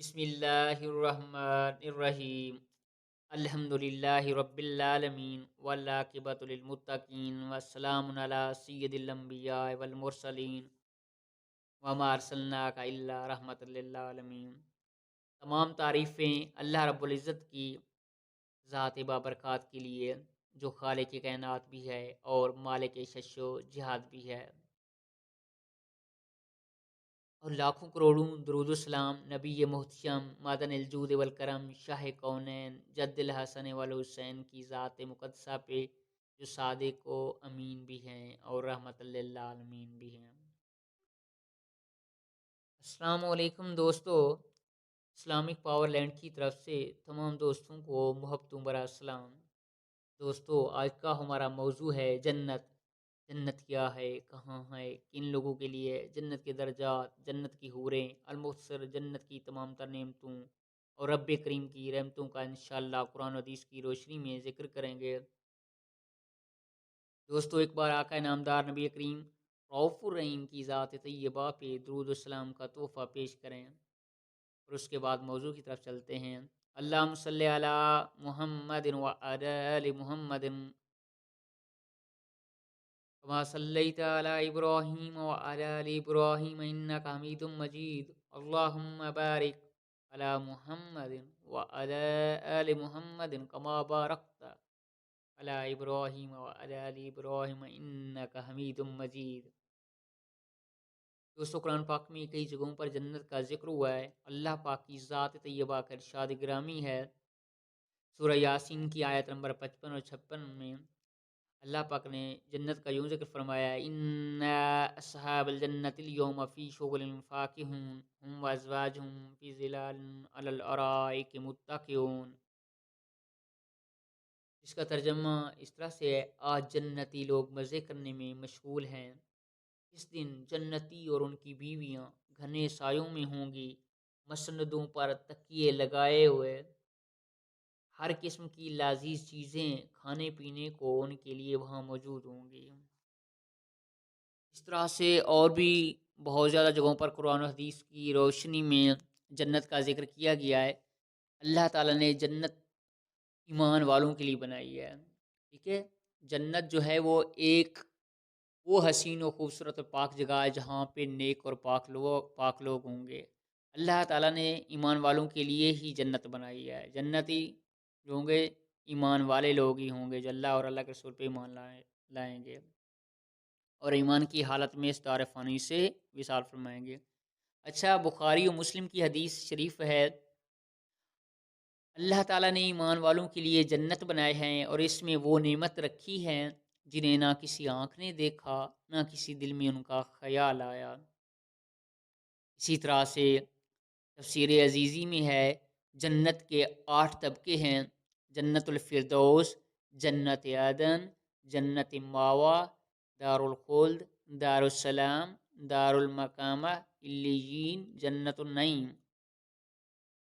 بسم اللہ الرحمن الرحیم الحمد للہ رب العالمین والعاقبۃ للمتقین والسلام علی سید الانبیاء والمرسلین وما ارسلناک الا رحمۃ للعالمین۔ تمام تعریفیں اللہ رب العزت کی ذات بابرکات کے لیے، جو خالق کائنات بھی ہے اور مالک شش و جہاد بھی ہے، اور لاکھوں کروڑوں درود السلام نبی محتشم معدن الجود والکرم شاہ کونین جد الحسن والحسین کی ذات مقدسہ پہ، جو صادق و امین بھی ہیں اور رحمت للعالمین بھی ہیں۔ السلام علیکم دوستو، اسلامک پاور لینڈ کی طرف سے تمام دوستوں کو محبتوں برا سلام۔ دوستو، آج کا ہمارا موضوع ہے جنت۔ جنت کیا ہے، کہاں ہے، کن لوگوں کے لیے، جنت کے درجات، جنت کی حوریں، المختصر جنت کی تمام تر نعمتوں اور رب کریم کی رحمتوں کا انشاءاللہ قرآن و حدیث کی روشنی میں ذکر کریں گے۔ دوستو، ایک بار آقا نامدار نبی کریم رؤوف الرحیم کی ذات طیبہ پہ درود السلام کا تحفہ پیش کریں، اور اس کے بعد موضوع کی طرف چلتے ہیں۔ اللہم صلی علی محمد وعلی آل محمد كما صليت على إبراهيم وعلى آل إبراهيم إنك حميد مجيد اللهم بارك على محمد وعلى آل محمد كما باركت على إبراهيم وعلى آل إبراهيم إنك حميد مجيد۔ دوستو، قرآن پاک میں کئی جگہوں پر جنت کا ذکر ہوا ہے۔ اللہ پاک کی ذات طیبہ کا ارشاد گرامی ہے۔ سورہ یاسین کی آیت نمبر 55 اور 56 میں اللہ پاک نے جنت کا یوں ذکر فرمایا، ان اصحاب الجنت اليوم فی شغل فاکہون ہم وازواجہم فی ظلال علی الارائک متکئون۔ اس کا ترجمہ اس طرح سے ہے، آج جنتی لوگ مزے کرنے میں مشغول ہیں۔ اس دن جنتی اور ان کی بیویاں گھنے سایوں میں ہوں گی، مسندوں پر تکیے لگائے ہوئے۔ ہر قسم کی لذیذ چیزیں کھانے پینے کو ان کے لیے وہاں موجود ہوں گی۔ اس طرح سے اور بھی بہت زیادہ جگہوں پر قرآن و حدیث کی روشنی میں جنت کا ذکر کیا گیا ہے۔ اللہ تعالیٰ نے جنت ایمان والوں کے لیے بنائی ہے، ٹھیک ہے۔ جنت جو ہے وہ حسین و خوبصورت اور پاک جگہ ہے، جہاں پہ نیک اور پاک لوگ ہوں گے۔ اللہ تعالیٰ نے ایمان والوں کے لیے ہی جنت بنائی ہے۔ جنتی جو ہوں گے ایمان والے لوگ ہی ہوں گے، جو اللہ اور اللہ کے رسول پہ ایمان لائیں گے اور ایمان کی حالت میں اس دار فانی سے وصال فرمائیں گے۔ اچھا، بخاری و مسلم کی حدیث شریف ہے، اللہ تعالیٰ نے ایمان والوں کے لیے جنت بنائے ہیں اور اس میں وہ نعمت رکھی ہیں جنہیں نہ کسی آنکھ نے دیکھا، نہ کسی دل میں ان کا خیال آیا۔ اسی طرح سے تفسیر عزیزی میں ہے، جنت کے 8 طبقے ہیں: جنت الفردوس، جنت عدن، جنت ماوا، دار الخلد، دار السلام، دار المقامہ علیین، جنت النعیم۔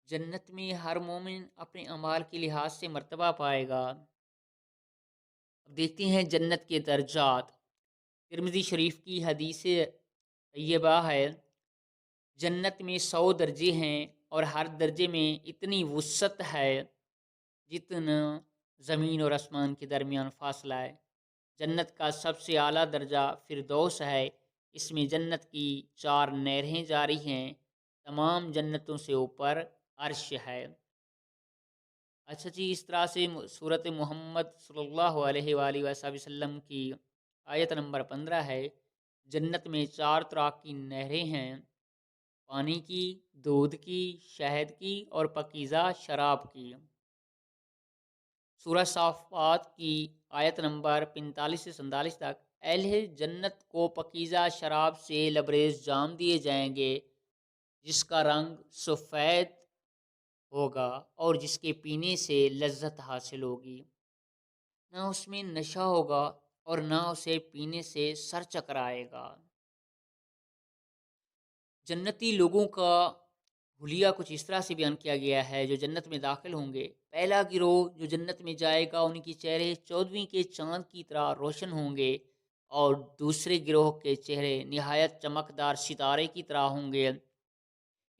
جنت میں ہر مومن اپنے اعمال کے لحاظ سے مرتبہ پائے گا۔ اب دیکھتے ہیں جنت کے درجات۔ ترمذی شریف کی حدیث طیبہ ہے، جنت میں 100 درجے ہیں اور ہر درجے میں اتنی وسعت ہے جتنا زمین اور آسمان کے درمیان فاصلہ ہے۔ جنت کا سب سے اعلیٰ درجہ فردوس ہے، اس میں جنت کی 4 نہریں جاری ہیں، تمام جنتوں سے اوپر عرش ہے۔ اچھا جی، اس طرح سے سورت محمد صلی اللہ علیہ وآلہ وسلم کی آیت نمبر 15 ہے، جنت میں 4 طرح کی نہریں ہیں، پانی کی، دودھ کی، شہد کی اور پاکیزہ شراب کی۔ سورہ صافات کی آیت نمبر 45 سے 47 تک، اہل جنت کو پاکیزہ شراب سے لبریز جام دیے جائیں گے، جس کا رنگ سفید ہوگا اور جس کے پینے سے لذت حاصل ہوگی، نہ اس میں نشہ ہوگا اور نہ اسے پینے سے سر چکرائے گا۔ جنتی لوگوں کا حلیہ کچھ اس طرح سے بیان کیا گیا ہے جو جنت میں داخل ہوں گے۔ پہلا گروہ جو جنت میں جائے گا، ان کے چہرے 14ویں کے چاند کی طرح روشن ہوں گے، اور دوسرے گروہ کے چہرے نہایت چمکدار ستارے کی طرح ہوں گے۔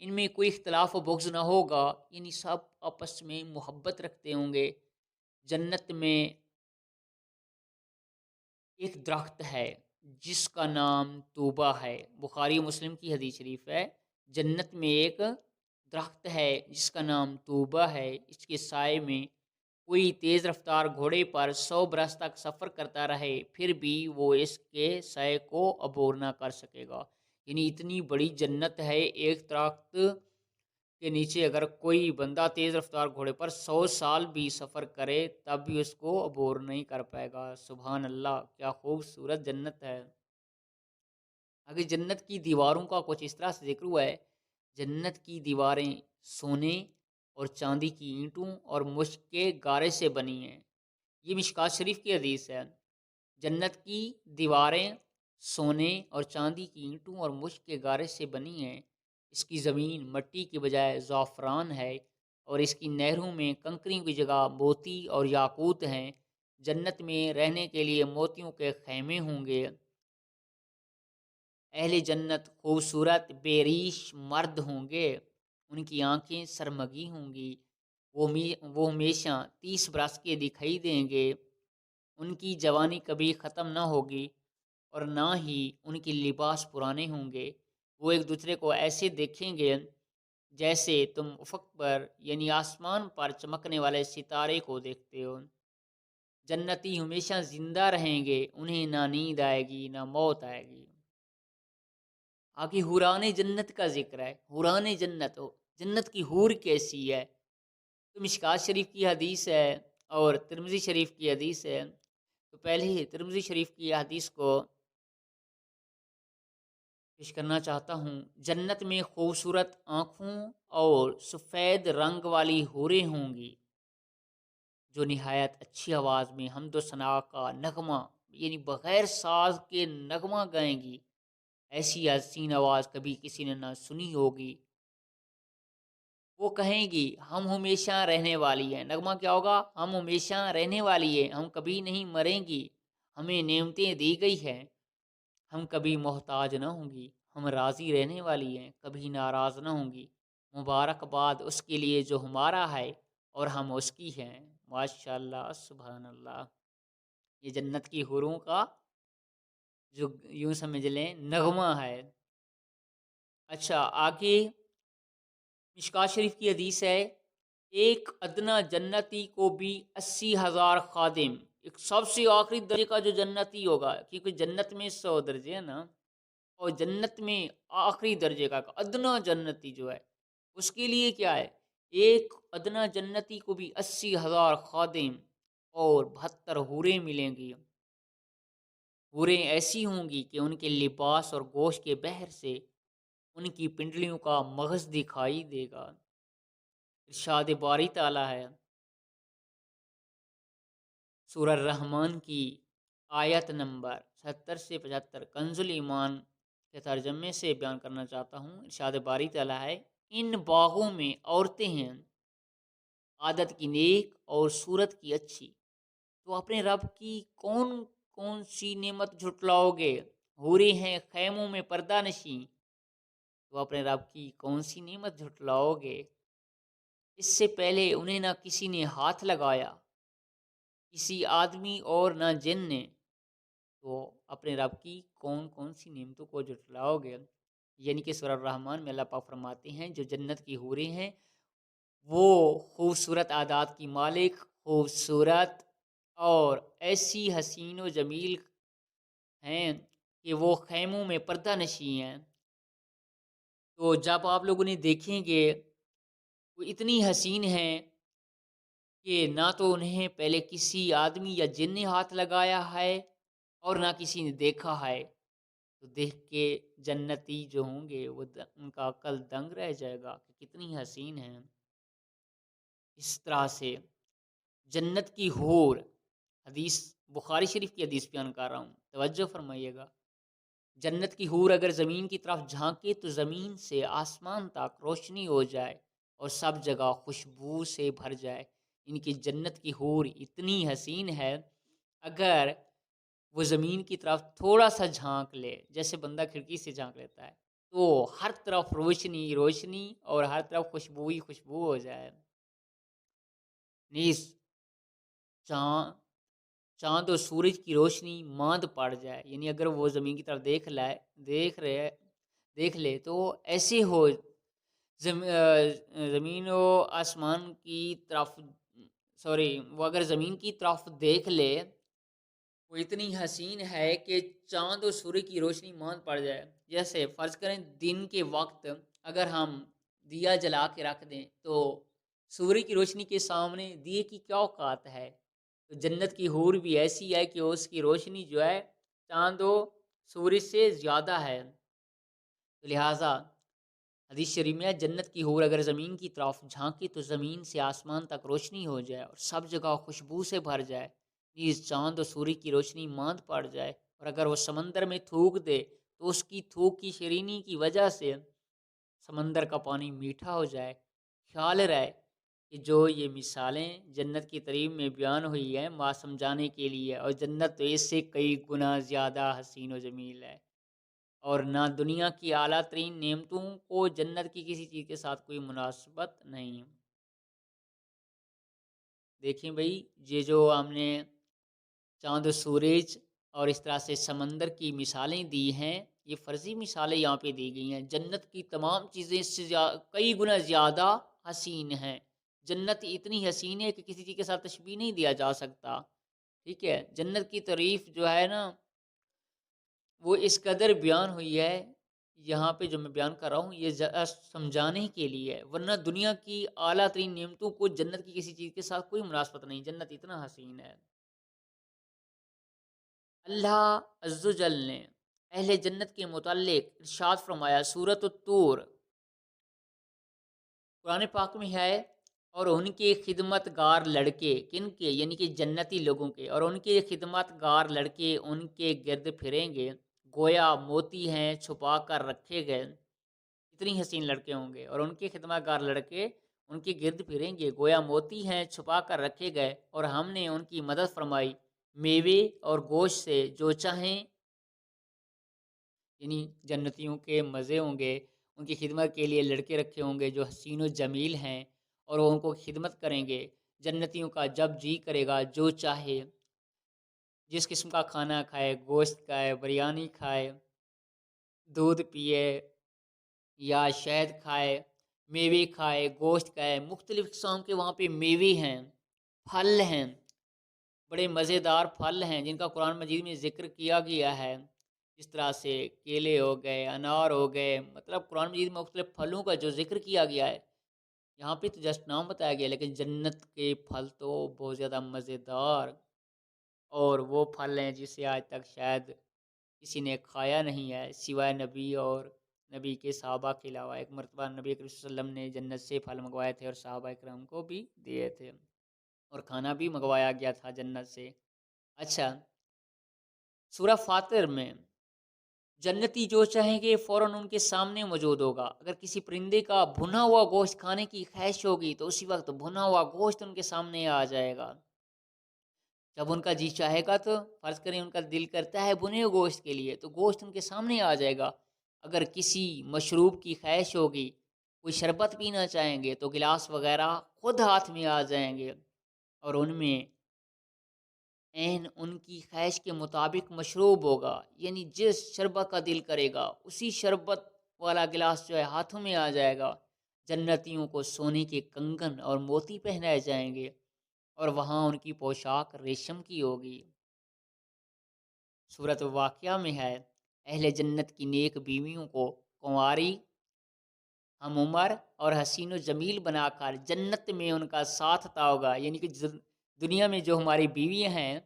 ان میں کوئی اختلاف و بغض نہ ہوگا، یعنی سب آپس میں محبت رکھتے ہوں گے۔ جنت میں ایک درخت ہے جس کا نام طوبہ ہے، بخاری مسلم کی حدیث شریف ہے۔ جنت میں ایک درخت ہے جس کا نام طوبہ ہے، اس کے سائے میں کوئی تیز رفتار گھوڑے پر 100 برس تک سفر کرتا رہے پھر بھی وہ اس کے سائے کو عبور نہ کر سکے گا۔ یعنی اتنی بڑی جنت ہے، ایک درخت کے نیچے اگر کوئی بندہ تیز رفتار گھوڑے پر 100 سال بھی سفر کرے تب بھی اس کو عبور نہیں کر پائے گا۔ سبحان اللہ، کیا خوبصورت جنت ہے۔ آگے جنت کی دیواروں کا کچھ اس طرح سے ذکر ہوا ہے، جنت کی دیواریں سونے اور چاندی کی اینٹوں اور مشک کے گارے سے بنی ہیں۔ یہ مشکات شریف کی حدیث ہے۔ جنت کی دیواریں سونے اور چاندی کی اینٹوں اور مشک کے گارے سے بنی ہیں، اس کی زمین مٹی کی بجائے زعفران ہے اور اس کی نہروں میں کنکریوں کی جگہ موتی اور یاقوت ہیں۔ جنت میں رہنے کے لیے موتیوں کے خیمے ہوں گے۔ اہل جنت خوبصورت بے ریش مرد ہوں گے، ان کی آنکھیں سرمگی ہوں گی، وہ ہمیشہ 30 برس کے دکھائی دیں گے، ان کی جوانی کبھی ختم نہ ہوگی اور نہ ہی ان کے لباس پرانے ہوں گے۔ وہ ایک دوسرے کو ایسے دیکھیں گے جیسے تم افق پر یعنی آسمان پر چمکنے والے ستارے کو دیکھتے ہو۔ جنتی ہمیشہ زندہ رہیں گے، انہیں نہ نیند آئے گی نہ موت آئے گی۔ آگے حوران جنت کا ذکر ہے۔ حوران جنت ہو، جنت کی حور کیسی ہے؟ تو مشکات شریف کی حدیث ہے اور ترمذی شریف کی حدیث ہے۔ تو پہلے ہی ترمذی شریف کی حدیث کو پیش کرنا چاہتا ہوں۔ جنت میں خوبصورت آنکھوں اور سفید رنگ والی حوریں ہوں گی جو نہایت اچھی آواز میں حمد و ثنا کا نغمہ یعنی بغیر ساز کے نغمہ گائیں گی، ایسی حسین آواز کبھی کسی نے نہ سنی ہوگی۔ وہ کہیں گی ہم ہمیشہ رہنے والی ہیں، نغمہ کیا ہوگا؟ ہم ہمیشہ رہنے والی ہیں، ہم کبھی نہیں مریں گی، ہمیں نعمتیں دی گئی ہیں، ہم کبھی محتاج نہ ہوں گی، ہم راضی رہنے والی ہیں، کبھی ناراض نہ ہوں گی، مبارکباد اس کے لیے جو ہمارا ہے اور ہم اس کی ہیں۔ ماشاء اللہ، سبحان اللہ۔ یہ جنت کی حوروں کا جو یوں سمجھ لیں نغمہ ہے۔ اچھا، آگے مشکات شریف کی حدیث ہے، ایک ادنا جنتی کو بھی 80,000 خادم، ایک سب سے آخری درجے کا جو جنتی ہوگا، کیونکہ جنت میں 100 درجے ہیں نا، اور جنت میں آخری درجے کا ادنا جنتی جو ہے اس کے لیے کیا ہے، ایک ادنا جنتی کو بھی 80,000 خادم اور 72 حوریں ملیں گی۔ حوریں ایسی ہوں گی کہ ان کے لباس اور گوشت کے بحر سے ان کی پنڈلیوں کا مغز دکھائی دے گا۔ ارشاد باری تعالیٰ ہے سورہ الرحمن کی آیت نمبر 70 سے 75، کنز الایمان کے ترجمے سے بیان کرنا چاہتا ہوں۔ ارشاد باری تعالیٰ ہے، ان باغوں میں عورتیں ہیں عادت کی نیک اور صورت کی اچھی، تو اپنے رب کی کون کون سی نعمت جھٹلاؤ گے؟ حوریں ہیں خیموں میں پردہ نشیں، تو اپنے رب کی کون سی نعمت جھٹلاؤ گے؟ اس سے پہلے انہیں نہ کسی نے ہاتھ لگایا، کسی آدمی اور نہ جن نے، تو اپنے رب کی کون کون سی نعمتوں کو جھٹلاؤ گے؟ یعنی کہ سورہ الرحمن میں اللہ پاک فرماتے ہیں جو جنت کی حوریں ہیں وہ خوبصورت عادات کی مالک، خوبصورت اور ایسی حسین و جمیل ہیں کہ وہ خیموں میں پردہ نشیں ہیں۔ تو جب آپ لوگ انہیں دیکھیں گے وہ اتنی حسین ہیں کہ نہ تو انہیں پہلے کسی آدمی یا جن نے ہاتھ لگایا ہے اور نہ کسی نے دیکھا ہے، تو دیکھ کے جنتی جو ہوں گے وہ ان کا عقل دنگ رہ جائے گا کہ کتنی حسین ہیں۔ اس طرح سے جنت کی حور، حدیث بخاری شریف کی حدیث بیان کر رہا ہوں، توجہ فرمائیے گا۔ جنت کی حور اگر زمین کی طرف جھانکے تو زمین سے آسمان تک روشنی ہو جائے اور سب جگہ خوشبو سے بھر جائے۔ ان کی جنت کی حور اتنی حسین ہے، اگر وہ زمین کی طرف تھوڑا سا جھانک لے، جیسے بندہ کھڑکی سے جھانک لیتا ہے، تو ہر طرف روشنی روشنی اور ہر طرف خوشبو ہی خوشبو ہو جائے. نیز چاند اور سورج کی روشنی ماند پڑ جائے، یعنی اگر وہ زمین کی طرف دیکھ لے تو ایسے ہو، زمین و آسمان کی طرف، وہ اگر زمین کی طرف دیکھ لے وہ اتنی حسین ہے کہ چاند اور سورج کی روشنی ماند پڑ جائے. جیسے فرض کریں دن کے وقت اگر ہم دیا جلا کے رکھ دیں تو سورج کی روشنی کے سامنے دیے کی کیا اوقات ہے. تو جنت کی حور بھی ایسی ہے کہ اس کی روشنی جو ہے چاند و سورج سے زیادہ ہے. تو لہٰذا حدیث شریف میں جنت کی حور اگر زمین کی طرف جھانکے تو زمین سے آسمان تک روشنی ہو جائے اور سب جگہ خوشبو سے بھر جائے. نیز چاند اور سورج کی روشنی ماند پڑ جائے اور اگر وہ سمندر میں تھوک دے تو اس کی تھوک کی شیرینی کی وجہ سے سمندر کا پانی میٹھا ہو جائے. خیال رہے کہ جو یہ مثالیں جنت کی تعریف میں بیان ہوئی ہیں ما سمجھانے کے لیے، اور جنت تو اس سے کئی گنا زیادہ حسین و جمیل ہے، اور نہ دنیا کی اعلیٰ ترین نعمتوں کو جنت کی کسی چیز کے ساتھ کوئی مناسبت نہیں. دیکھیں بھائی، یہ جو ہم نے چاند و سورج اور اس طرح سے سمندر کی مثالیں دی ہیں، یہ فرضی مثالیں یہاں پہ دی گئی ہیں. جنت کی تمام چیزیں اس سے کئی گنا زیادہ حسین ہیں. جنت اتنی حسین ہے کہ کسی چیز کے ساتھ تشبیہ نہیں دیا جا سکتا. ٹھیک ہے، جنت کی تعریف جو ہے نا وہ اس قدر بیان ہوئی ہے یہاں پہ جو میں بیان کر رہا ہوں یہ سمجھانے کے لیے، ورنہ دنیا کی اعلیٰ ترین نعمتوں کو جنت کی کسی چیز کے ساتھ کوئی مناسبت نہیں. جنت اتنا حسین ہے. اللہ عز و جل نے اہل جنت کے متعلق ارشاد فرمایا سورۃ الطور قرآن پاک میں ہے، اور ان کے خدمت گار لڑکے، کن کے؟ یعنی کہ جنتی لوگوں کے، اور ان کے خدمت گار لڑکے ان کے گرد پھریں گے گویا موتی ہیں چھپا کر رکھے گئے. اتنی حسین لڑکے ہوں گے اور ان کے خدمت گار لڑکے ان کے گرد پھریں گے گویا موتی ہیں چھپا کر رکھے گئے، اور ہم نے ان کی مدد فرمائی میوے اور گوشت سے جو چاہیں. یعنی جنتیوں کے مزے ہوں گے، ان کی خدمت کے لیے لڑکے رکھے ہوں گے جو حسین و جمیل ہیں، اور وہ ان کو خدمت کریں گے. جنتیوں کا جب جی کرے گا جو چاہے جس قسم کا کھانا کھائے، گوشت کھائے، بریانی کھائے، دودھ پیے یا شہد کھائے، میوے کھائے، گوشت کھائے. مختلف قسم کے وہاں پہ میوے ہیں، پھل ہیں، بڑے مزیدار پھل ہیں جن کا قرآن مجید میں ذکر کیا گیا ہے. جس طرح سے کیلے ہو گئے، انار ہو گئے، مطلب قرآن مجید میں مختلف پھلوں کا جو ذکر کیا گیا ہے، یہاں پہ تو جسٹ نام بتایا گیا، لیکن جنت کے پھل تو بہت زیادہ مزیدار، اور وہ پھل ہیں جسے آج تک شاید کسی نے کھایا نہیں ہے سوائے نبی اور نبی کے صحابہ کے علاوہ. ایک مرتبہ نبی کریم صلی اللہ علیہ وسلم نے جنت سے پھل منگوائے تھے اور صحابہ کرام کو بھی دیے تھے، اور کھانا بھی منگوایا گیا تھا جنت سے. اچھا، سورہ فاطر میں جنتی جو چاہیں گے فوراً ان کے سامنے موجود ہوگا. اگر کسی پرندے کا بھنا ہوا گوشت کھانے کی خواہش ہوگی تو اسی وقت بھنا ہوا گوشت ان کے سامنے آ جائے گا. جب ان کا جی چاہے گا تو فرض کریں ان کا دل کرتا ہے بھنے ہوئے گوشت کے لیے تو گوشت ان کے سامنے آ جائے گا. اگر کسی مشروب کی خواہش ہوگی، کوئی شربت پینا چاہیں گے تو گلاس وغیرہ خود ہاتھ میں آ جائیں گے، اور ان میں ان کی خواہش کے مطابق مشروب ہوگا. یعنی جس شربت کا دل کرے گا اسی شربت والا گلاس جو ہے ہاتھوں میں آ جائے گا. جنتیوں کو سونے کے کنگن اور موتی پہنائے جائیں گے، اور وہاں ان کی پوشاک ریشم کی ہوگی. سورۃ واقعہ میں ہے اہل جنت کی نیک بیویوں کو کنواری، ہم عمر اور حسین و جمیل بنا کر جنت میں ان کا ساتھ عطا ہوگا. یعنی کہ دنیا میں جو ہماری بیویاں ہیں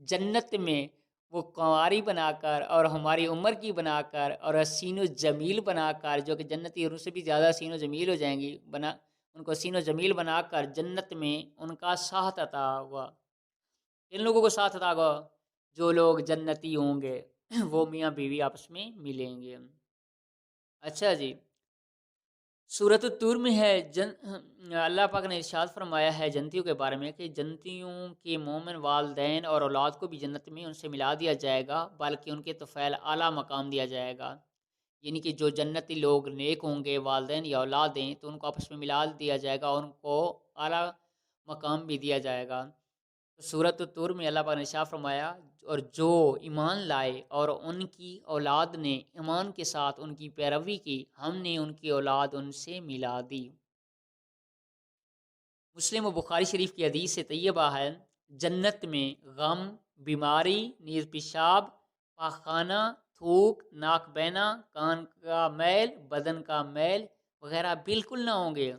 جنت میں وہ کنواری بنا کر اور ہماری عمر کی بنا کر اور حسین و جمیل بنا کر، جو کہ جنتی ان سے بھی زیادہ حسین و جمیل ہو جائیں گی، ان کو حسین و جمیل بنا کر جنت میں ان کا ساتھ عطا ہوا. ان لوگوں کو ساتھ عطا ہوا جو لوگ جنتی ہوں گے، وہ میاں بیوی آپس میں ملیں گے. اچھا جی، سورۃ الطور میں ہے اللہ پاک نے ارشاد فرمایا ہے جنتیوں کے بارے میں کہ جنتیوں کے مومن والدین اور اولاد کو بھی جنت میں ان سے ملا دیا جائے گا، بلکہ ان کے طفیل اعلیٰ مقام دیا جائے گا. یعنی کہ جو جنتی لوگ نیک ہوں گے، والدین یا اولادیں، تو ان کو آپس میں ملا دیا جائے گا اور ان کو اعلیٰ مقام بھی دیا جائے گا۔ تو سورۃ الطور میں اللہ پاک نے ارشاد فرمایا، اور جو ایمان لائے اور ان کی اولاد نے ایمان کے ساتھ ان کی پیروی کی، ہم نے ان کی اولاد ان سے ملا دی۔ مسلم و بخاری شریف کی حدیث طیبہ ہے، جنت میں غم، بیماری، نیز پیشاب، پاخانہ، تھوک، ناک بہنا، کان کا میل، بدن کا میل وغیرہ بالکل نہ ہوں گے۔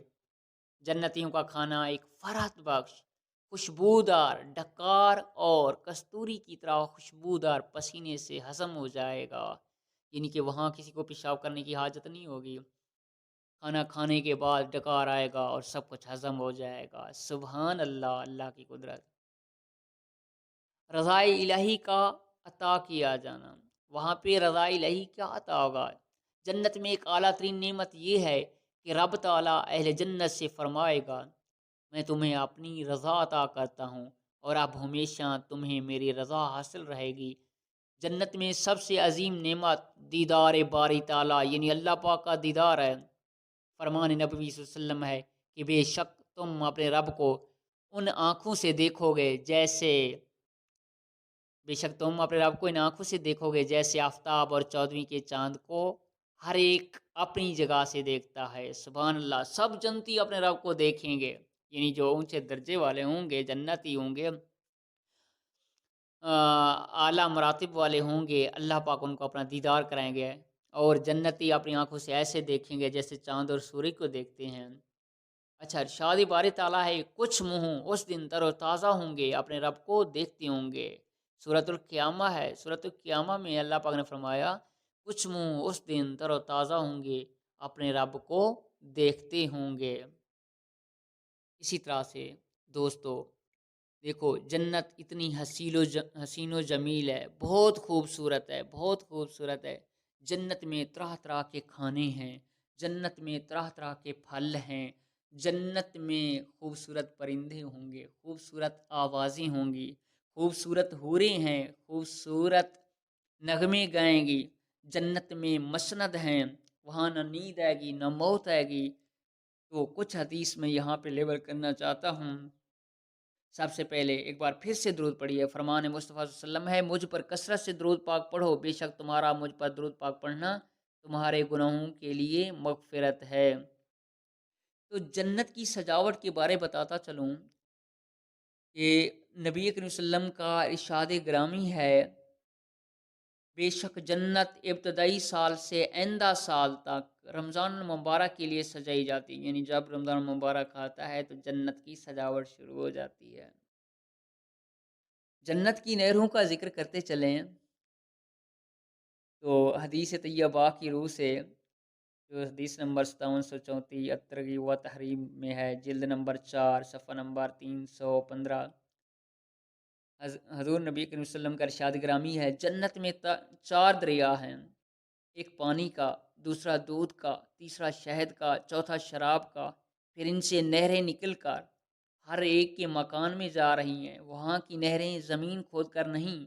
جنتیوں کا کھانا ایک فرحت بخش، خوشبودار، ڈکار اور کستوری کی طرح خوشبودار پسینے سے ہضم ہو جائے گا، یعنی کہ وہاں کسی کو پیشاب کرنے کی حاجت نہیں ہوگی۔ کھانا کھانے کے بعد ڈکار آئے گا اور سب کچھ ہضم ہو جائے گا۔ سبحان اللہ، اللہ کی قدرت۔ رضا الہی کا عطا کیا جانا، وہاں پہ رضا الہی کیا عطا ہوگا؟ جنت میں ایک اعلیٰ ترین نعمت یہ ہے کہ رب تعالیٰ اہل جنت سے فرمائے گا، میں تمہیں اپنی رضا عطا کرتا ہوں اور اب ہمیشہ تمہیں میری رضا حاصل رہے گی۔ جنت میں سب سے عظیم نعمت دیدار باری تعالیٰ یعنی اللہ پاک کا دیدار ہے۔ فرمان نبوی صلی اللہ علیہ وسلم ہے کہ بے شک تم اپنے رب کو ان آنکھوں سے دیکھو گے جیسے بے شک تم اپنے رب کو ان آنکھوں سے دیکھو گے جیسے آفتاب اور 14ویں کے چاند کو ہر ایک اپنی جگہ سے دیکھتا ہے۔ سبحان اللہ، سب جنتی اپنے رب کو دیکھیں گے، یعنی جو اونچے درجے والے ہوں گے، جنتی ہوں گے، اعلیٰ مراتب والے ہوں گے، اللہ پاک ان کو اپنا دیدار کرائیں گے، اور جنتی اپنی آنکھوں سے ایسے دیکھیں گے جیسے چاند اور سورج کو دیکھتے ہیں۔ اچھا، ارشاد باری تعالیٰ ہے، کچھ منہ اس دن تر و تازہ ہوں گے، اپنے رب کو دیکھتے ہوں گے۔ سورۃ القیامہ ہے، سورۃ القیامہ میں اللہ پاک نے فرمایا کچھ منہ اس دن تر و تازہ ہوں گے، اپنے رب کو دیکھتے ہوں گے۔ اسی طرح سے دوستو دیکھو، جنت اتنی حسین و جمیل ہے، بہت خوبصورت ہے، بہت خوبصورت ہے۔ جنت میں طرح طرح کے کھانے ہیں، جنت میں طرح طرح کے پھل ہیں، جنت میں خوبصورت پرندے ہوں گے، خوبصورت آوازیں ہوں گی، خوبصورت حوریں ہیں، خوبصورت نغمے گائیں گی۔ جنت میں مسند ہیں، وہاں نہ نیند آئے گی نہ موت آئے گی۔ تو کچھ حدیث میں یہاں پہ لیبل کرنا چاہتا ہوں۔ سب سے پہلے ایک بار پھر سے درود پڑھیے۔ فرمان مصطفیٰ صلی اللہ علیہ وسلم ہے، مجھ پر کثرت سے درود پاک پڑھو، بے شک تمہارا مجھ پر درود پاک پڑھنا تمہارے گناہوں کے لیے مغفرت ہے۔ تو جنت کی سجاوٹ کے بارے بتاتا چلوں کہ نبی کریم صلی اللہ علیہ وسلم کا ارشاد گرامی ہے، بے شک جنت ابتدائی سال سے آئندہ سال تک رمضان المبارک کے لیے سجائی جاتی ہے، یعنی جب رمضان المبارک آتا ہے تو جنت کی سجاوٹ شروع ہو جاتی ہے۔ جنت کی نہروں کا ذکر کرتے چلیں تو حدیث طیبہ کی روح سے، جو حدیث نمبر 5734 الترغیب و تحریب میں ہے، جلد نمبر 4 صفحہ نمبر 315، حضور نبی کریم صلی اللہ علیہ وسلم کا ارشاد گرامی ہے، جنت میں 4 دریا ہیں، ایک پانی کا، دوسرا دودھ کا، تیسرا شہد کا، چوتھا شراب کا، پھر ان سے نہریں نکل کر ہر ایک کے مکان میں جا رہی ہیں۔ وہاں کی نہریں زمین کھود کر نہیں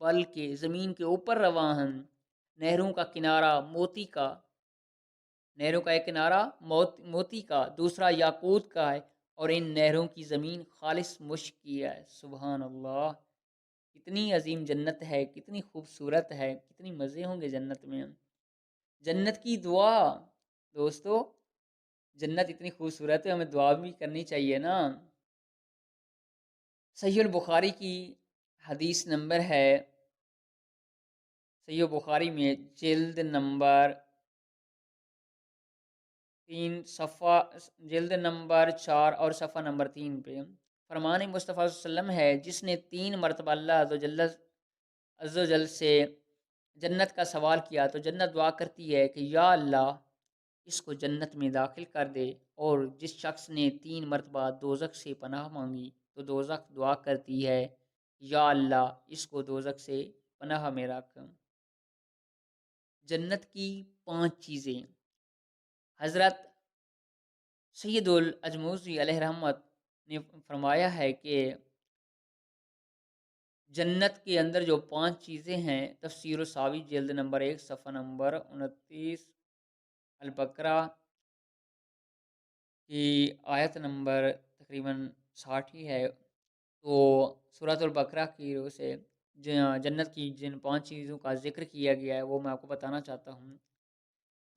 بلکہ زمین کے اوپر رواں ہیں۔ نہروں کا کنارہ موتی کا، نہروں کا ایک کنارہ موتی کا، دوسرا یاقوت کا ہے، اور ان نہروں کی زمین خالص مشک کی ہے۔ سبحان اللہ، کتنی عظیم جنت ہے، کتنی خوبصورت ہے، کتنی مزے ہوں گے جنت میں۔ جنت کی دعا، دوستو جنت اتنی خوبصورت ہے، ہمیں دعا بھی کرنی چاہیے نا۔ صحیح البخاری کی حدیث نمبر ہے، صحیح بخاری میں جلد نمبر 4 اور صفحہ نمبر 3 پہ فرمان مصطفیٰ صلی اللہ علیہ وسلم ہے، جس نے 3 مرتبہ اللہ عز و جل سے جنت کا سوال کیا تو جنت دعا کرتی ہے کہ یا اللہ اس کو جنت میں داخل کر دے، اور جس شخص نے 3 مرتبہ دوزخ سے پناہ مانگی تو دوزخ دعا کرتی ہے یا اللہ اس کو دوزخ سے پناہ میں رکھ۔ جنت کی 5 چیزیں حضرت سید الاجموزی علیہ رحمت نے فرمایا ہے کہ جنت کے اندر جو 5 چیزیں ہیں، تفسیر الساوی جلد نمبر 1 صفحہ نمبر 29، البقرہ کی آیت نمبر تقریباً 60 ہی ہے۔ تو سورۃ البقرہ کی روح سے جنت کی جن 5 چیزوں کا ذکر کیا گیا ہے وہ میں آپ کو بتانا چاہتا ہوں۔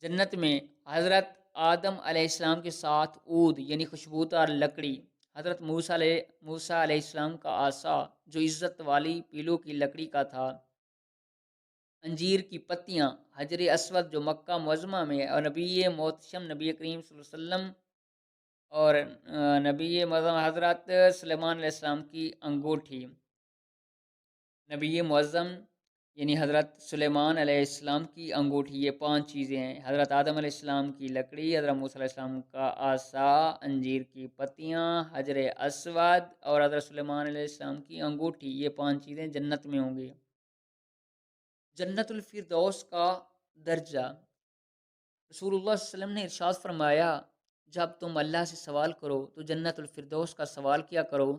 جنت میں حضرت آدم علیہ السلام کے ساتھ عود یعنی خوشبودار لکڑی، حضرت موسیٰ علیہ السلام کا عصا جو عزت والی پیلوں کی لکڑی کا تھا، انجیر کی پتیاں، حجر اسود جو مکہ معظمہ میں، اور نبی محتشم نبی کریم صلی اللہ علیہ وسلم، اور نبی معظم حضرت سلیمان علیہ السلام کی انگوٹھی۔ نبی معظم یعنی حضرت سلیمان علیہ السلام کی انگوٹھی، یہ 5 چیزیں ہیں۔ حضرت آدم علیہ السلام کی لکڑی، حضرت موسیٰ علیہ السلام کا عصا، انجیر کی پتیاں، حجر اسود اور حضرت سلیمان علیہ السلام کی انگوٹھی، یہ 5 چیزیں جنت میں ہوں گی۔ جنت الفردوس کا درجہ، رسول اللہ صلی اللہ علیہ وسلم نے ارشاد فرمایا، جب تم اللہ سے سوال کرو تو جنت الفردوس کا سوال کیا کرو،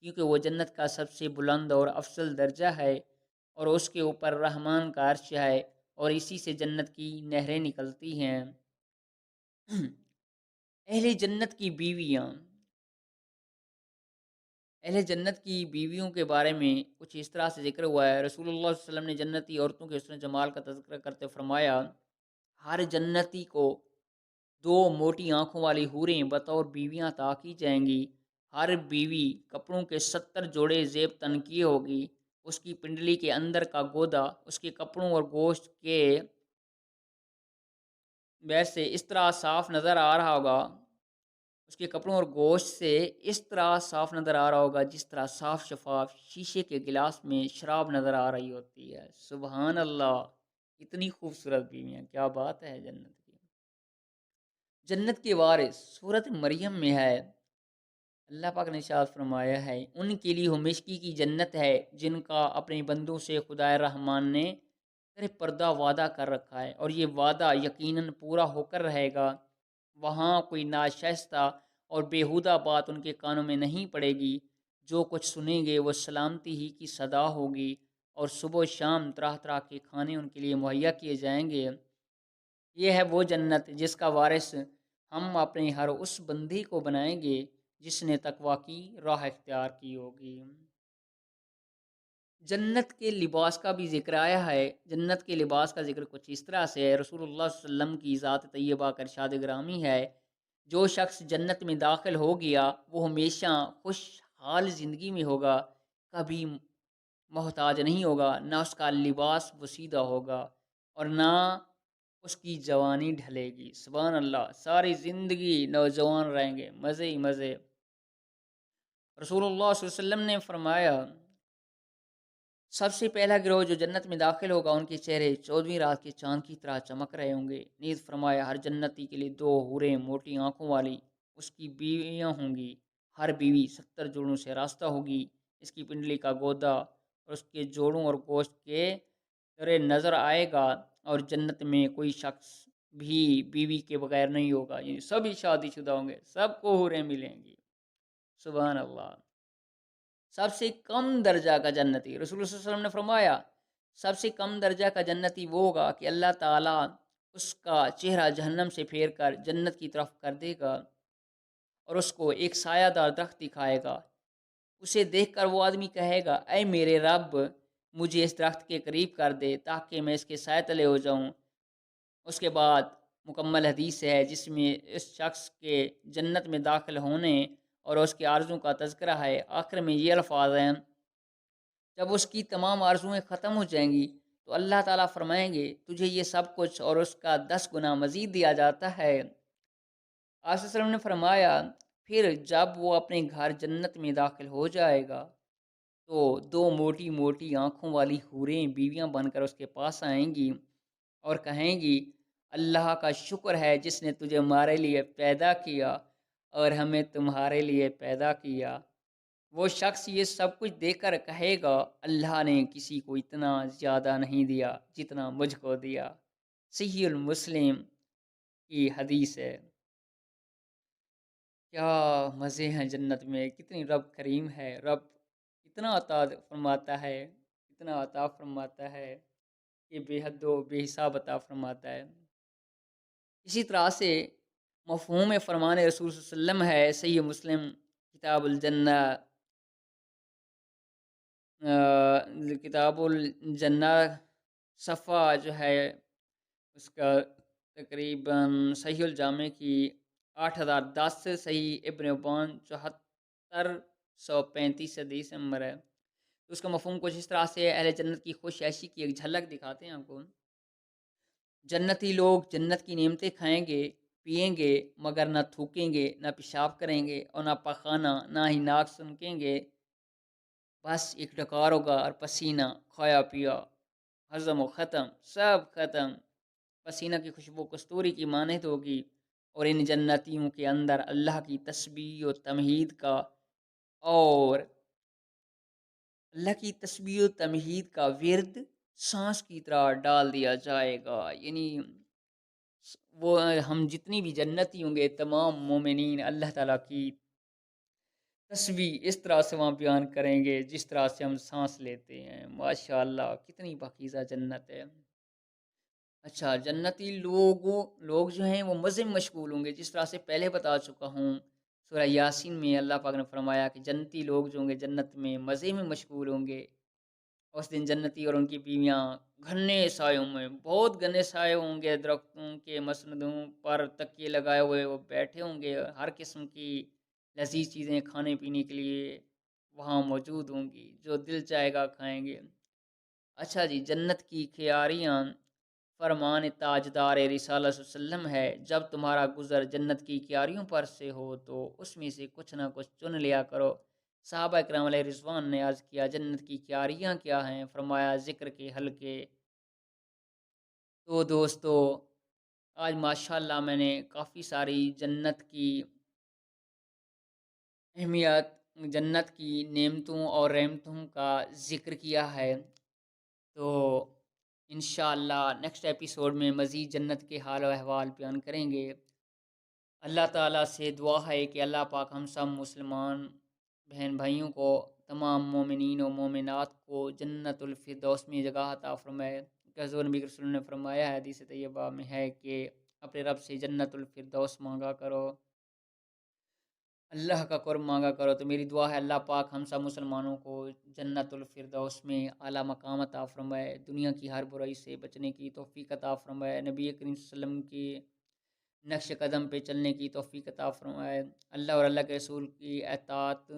کیونکہ وہ جنت کا سب سے بلند اور افضل درجہ ہے، اور اس کے اوپر رحمان کا عرش ہے، اور اسی سے جنت کی نہریں نکلتی ہیں۔ اہل جنت کی بیویاں، اہل جنت کی بیویوں کے بارے میں کچھ اس طرح سے ذکر ہوا ہے۔ رسول اللہ صلی اللہ علیہ وسلم نے جنتی عورتوں کے حسن جمال کا تذکرہ کرتے فرمایا، ہر جنتی کو 2 موٹی آنکھوں والی حوریں بطور بیویاں عطا کی جائیں گی۔ ہر بیوی کپڑوں کے 70 جوڑے زیب تن کی ہوگی۔ اس کی پنڈلی کے اندر کا گودا اس کے کپڑوں اور گوشت کے بیر سے اس طرح صاف نظر آ رہا ہوگا، اس کے کپڑوں اور گوشت سے اس طرح صاف نظر آ رہا ہوگا جس طرح صاف شفاف شیشے کے گلاس میں شراب نظر آ رہی ہوتی ہے۔ سبحان اللہ، اتنی خوبصورت بیویاں، کیا بات ہے جنت کی۔ جنت کے وارث سورۃ مریم میں ہے، اللہ پاک نے ارشاد فرمایا ہے، ان کے لیے ہمیشگی کی جنت ہے جن کا اپنے بندوں سے خدائے رحمان نے پردہ وعدہ کر رکھا ہے، اور یہ وعدہ یقیناً پورا ہو کر رہے گا۔ وہاں کوئی ناشائستہ اور بیہودہ بات ان کے کانوں میں نہیں پڑے گی۔ جو کچھ سنیں گے وہ سلامتی ہی کی صدا ہوگی، اور صبح و شام طرح طرح کے کھانے ان کے لیے مہیا کیے جائیں گے۔ یہ ہے وہ جنت جس کا وارث ہم اپنے ہر اس بندی کو بنائیں گے جس نے تقوی کی راہ اختیار کی ہوگی۔ جنت کے لباس کا بھی ذکر آیا ہے۔ جنت کے لباس کا ذکر کچھ اس طرح سے ہے۔ رسول اللہ صلی اللہ علیہ وسلم کی ذات طیبہ کا ارشاد گرامی ہے، جو شخص جنت میں داخل ہو گیا وہ ہمیشہ خوشحال زندگی میں ہوگا، کبھی محتاج نہیں ہوگا، نہ اس کا لباس بسیدہ ہوگا اور نہ اس کی جوانی ڈھلے گی۔ سبحان اللہ، ساری زندگی نوجوان رہیں گے، مزے ہی مزے۔ رسول اللہ صلی اللہ علیہ وسلم نے فرمایا، سب سے پہلا گروہ جو جنت میں داخل ہوگا ان کے چہرے 14ویں رات کے چاند کی طرح چمک رہے ہوں گے۔ نیز فرمایا، ہر جنتی کے لیے 2 حوریں موٹی آنکھوں والی اس کی بیویاں ہوں گی، ہر بیوی 70 جوڑوں سے راستہ ہوگی۔ اس کی پنڈلی کا گودا اور اس کے جوڑوں اور گوشت کے طرح نظر آئے گا، اور جنت میں کوئی شخص بھی بیوی کے بغیر نہیں ہوگا، یعنی سبھی شادی شدہ ہوں گے، سب کو حوریں ملیں گی۔ سبحان اللہ۔ سب سے کم درجہ کا جنتی، رسول اللہ صلی اللہ علیہ وسلم نے فرمایا، سب سے کم درجہ کا جنتی وہ ہوگا کہ اللہ تعالیٰ اس کا چہرہ جہنم سے پھیر کر جنت کی طرف کر دے گا اور اس کو ایک سایہ دار درخت دکھائے گا۔ اسے دیکھ کر وہ آدمی کہے گا، اے میرے رب، مجھے اس درخت کے قریب کر دے تاکہ میں اس کے سائے تلے ہو جاؤں۔ اس کے بعد مکمل حدیث ہے جس میں اس شخص کے جنت میں داخل ہونے اور اس کے آرزوں کا تذکرہ ہے۔ آخر میں یہ الفاظ ہیں، جب اس کی تمام آرزویں ختم ہو جائیں گی تو اللہ تعالیٰ فرمائیں گے، تجھے یہ سب کچھ اور اس کا 10 گنا مزید دیا جاتا ہے۔ آپ صلی اللہ علیہ وسلم نے فرمایا، پھر جب وہ اپنے گھر جنت میں داخل ہو جائے گا تو 2 موٹی موٹی آنکھوں والی حوریں بیویاں بن کر اس کے پاس آئیں گی اور کہیں گی، اللہ کا شکر ہے جس نے تجھے ہمارے لیے پیدا کیا اور ہمیں تمہارے لیے پیدا کیا۔ وہ شخص یہ سب کچھ دے کر کہے گا، اللہ نے کسی کو اتنا زیادہ نہیں دیا جتنا مجھ کو دیا۔ صحیح المسلم کی حدیث ہے۔ کیا مزے ہیں جنت میں، کتنی رب کریم ہے، رب اتنا عطا فرماتا ہے، اتنا عطا فرماتا ہے کہ بے حد و بے حساب عطا فرماتا ہے۔ اسی طرح سے مفہوم فرمان رسول صلی اللہ علیہ وسلم ہے، صحیح مسلم کتاب الجنہ، کتاب الجنہ صفحہ جو ہے اس کا تقریباً صحیح الجامع کی 8010 سے صحیح ابن حبان 7435 حدیث نمبر ہے۔ تو اس کا مفہوم کچھ اس طرح سے اہل جنت کی خوش عیشی کی ایک جھلک دکھاتے ہیں آپ کو۔ جنتی لوگ جنت کی نعمتیں کھائیں گے، پئیں گے، مگر نہ تھوکیں گے، نہ پیشاب کریں گے اور نہ پخانہ، نہ ہی ناک سنکیں گے، بس ایک ڈکار ہوگا اور پسینہ کھایا پیا ہضم و ختم، سب ختم۔ پسینہ کی خوشبو کستوری کی مانند ہوگی، اور ان جنتیوں کے اندر اللہ کی تسبیح و تمہید کا اور اللہ کی تسبیح و تمہید کا ورد سانس کی طرح ڈال دیا جائے گا۔ یعنی وہ ہم جتنی بھی جنتی ہوں گے، تمام مومنین اللہ تعالیٰ کی تسبیح اس طرح سے وہاں بیان کریں گے جس طرح سے ہم سانس لیتے ہیں۔ ماشاءاللہ کتنی پاکیزہ جنت ہے۔ اچھا، جنتی لوگ جو ہیں وہ مزے میں مشغول ہوں گے، جس طرح سے پہلے بتا چکا ہوں سورہ یاسین میں اللہ پاک نے فرمایا کہ جنتی لوگ جو ہوں گے جنت میں مزے میں مشغول ہوں گے۔ اس دن جنتی اور ان کی بیویاں گھنے سایوں میں، بہت گھنے سائے ہوں گے، درختوں کے مسندوں پر تکیے لگائے ہوئے وہ بیٹھے ہوں گے، ہر قسم کی لذیذ چیزیں کھانے پینے کے لیے وہاں موجود ہوں گی، جو دل چاہے گا کھائیں گے۔ اچھا جی، جنت کی کھیاریاں فرمان تاجدار رسالہ صلی اللہ علیہ وسلم ہے، جب تمہارا گزر جنت کی کیاریوں پر سے ہو تو اس میں سے کچھ نہ کچھ چن لیا کرو۔ صحابہ اکرام علیہ رضوان نے عرض کیا، جنت کی کیاریاں کیا ہیں؟ فرمایا، ذکر کے حلقے۔ تو دوستو، آج ماشاءاللہ میں نے کافی ساری جنت کی اہمیت، جنت کی نعمتوں اور رحمتوں کا ذکر کیا ہے۔ تو انشاءاللہ نیکسٹ ایپیسوڈ میں مزید جنت کے حال و احوال بیان کریں گے۔ اللہ تعالیٰ سے دعا ہے کہ اللہ پاک ہم سب مسلمان بہن بھائیوں کو، تمام مومنین و مومنات کو جنت الفردوس میں جگہ عطا فرمائے۔ کہ حضور نبی رسول نے فرمایا ہے، حدیث طیبہ میں ہے کہ اپنے رب سے جنت الفردوس مانگا کرو، اللہ کا قرب مانگا کرو۔ تو میری دعا ہے اللہ پاک ہم سب مسلمانوں کو جنت الفردوس میں اعلیٰ مقام عطا فرمائے، دنیا کی ہر برائی سے بچنے کی توفیق عطا فرمائے، نبی کریم صلی اللہ علیہ وسلم کی نقش قدم پہ چلنے کی توفیق عطا فرمائے، اللہ اور اللہ کے رسول کی اطاعت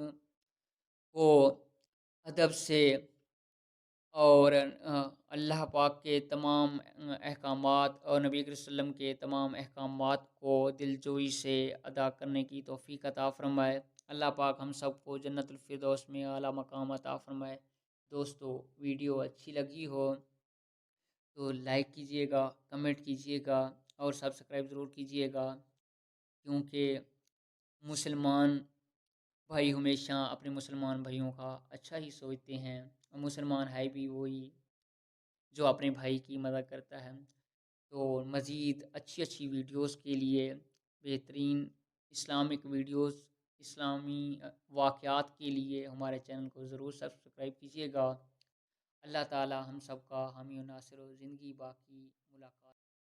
کو ادب سے اور اللہ پاک کے تمام احکامات اور نبی کریم صلی اللہ علیہ وسلم کے تمام احکامات کو دلجوئی سے ادا کرنے کی توفیق عطا فرمائے۔ اللہ پاک ہم سب کو جنت الفردوس میں اعلیٰ مقام عطا فرمائے۔ دوستو، ویڈیو اچھی لگی ہو تو لائک کیجئے گا، کمنٹ کیجئے گا اور سبسکرائب ضرور کیجئے گا، کیونکہ مسلمان بھائی ہمیشہ اپنے مسلمان بھائیوں کا اچھا ہی سوچتے ہیں، اور مسلمان ہے بھی وہی جو اپنے بھائی کی مدد کرتا ہے۔ تو مزید اچھی ویڈیوز کے لیے، بہترین اسلامک ویڈیوز، اسلامی واقعات کے لیے ہمارے چینل کو ضرور سبسکرائب کیجیے گا۔ اللہ تعالی ہم سب کا حامی و ناصر و زندگی باقی ملاقات